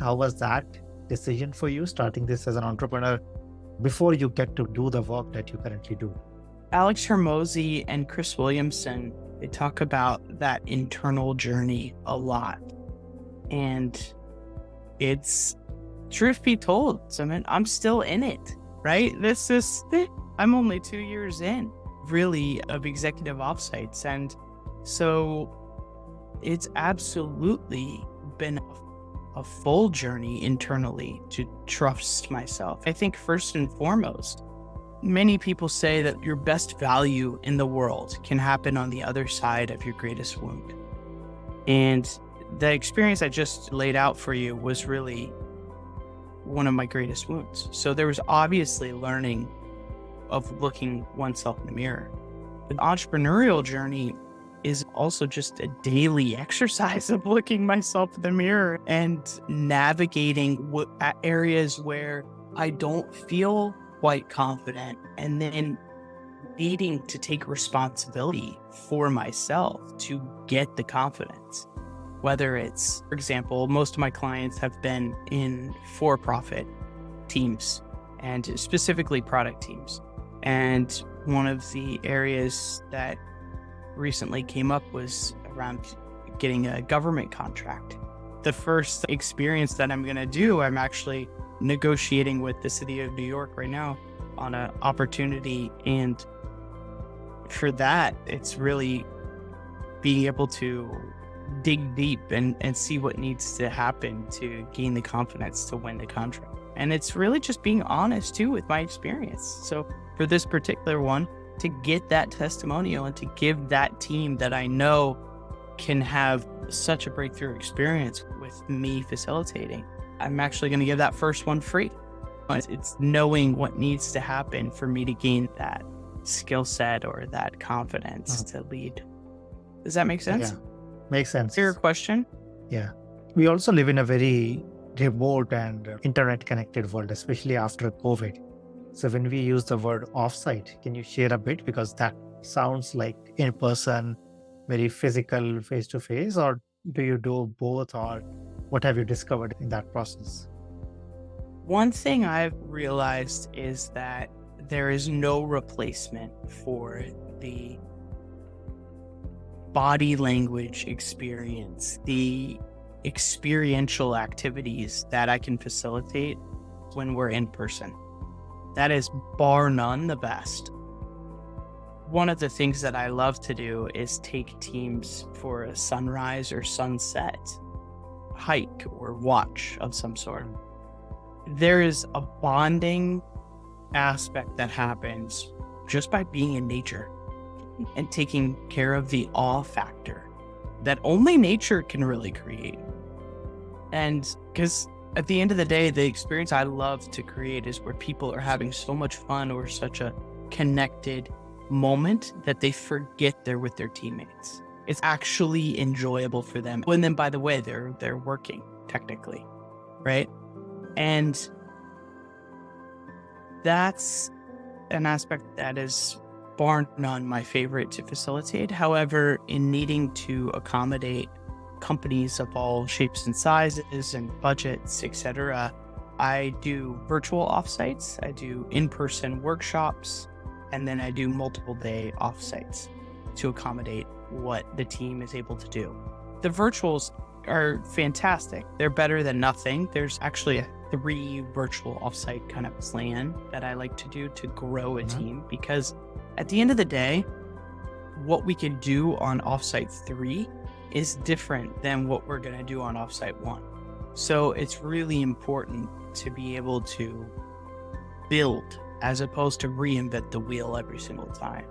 How was that decision for you starting this as an entrepreneur before you get to do the work that you currently do? Alex Hermosi and Chris Williamson, they talk about that internal journey a lot. And it's, truth be told, Sumit, I'm still in it, right? I'm only 2 years in, really, of executive offsites. And so it's absolutely been a full journey internally to trust myself. I think first and foremost, many people say that your best value in the world can happen on the other side of your greatest wound. And the experience I just laid out for you was really one of my greatest wounds. So there was obviously learning of looking oneself in the mirror. The entrepreneurial journey is also just a daily exercise of looking myself in the mirror and navigating areas where I don't feel quite confident, and then needing to take responsibility for myself to get the confidence. Whether it's, for example, most of my clients have been in for-profit teams and specifically product teams. And one of the areas that recently came up was around getting a government contract. The first experience that I'm going to do, I'm actually negotiating with the city of New York right now on an opportunity. And for that, it's really being able to dig deep and see what needs to happen to gain the confidence to win the contract. And it's really just being honest too with my experience. So for this particular one, to get that testimonial and to give that team that I know can have such a breakthrough experience with me facilitating, I'm actually going to give that first one free. It's knowing what needs to happen for me to gain that skill set or that confidence to lead. Does that make sense? Yeah, makes sense. Your question? Yeah. We also live in a very remote and internet connected world, especially after COVID. So when we use the word offsite, can you share a bit? Because that sounds like in person, very physical, face to face, or do you do both, or what have you discovered in that process? One thing I've realized is that there is no replacement for the body language experience, the experiential activities that I can facilitate when we're in person. That is bar none the best. One of the things that I love to do is take teams for a sunrise or sunset hike or watch of some sort. There is a bonding aspect that happens just by being in nature and taking care of the awe factor that only nature can really create. And because at the end of the day, the experience I love to create is where people are having so much fun or such a connected moment that they forget they're with their teammates. It's actually enjoyable for them. And then, by the way, they're working technically, right? And that's an aspect that is bar none my favorite to facilitate. However, in needing to accommodate companies of all shapes and sizes and budgets, etc., I do virtual offsites, I do in-person workshops, and then I do multiple day offsites to accommodate what the team is able to do. The virtuals are fantastic. They're better than nothing. There's actually a 3 virtual offsite kind of plan that I like to do to grow a team, because at the end of the day, what we can do on offsite 3 is different than what we're going to do on offsite 1. So it's really important to be able to build as opposed to reinvent the wheel every single time.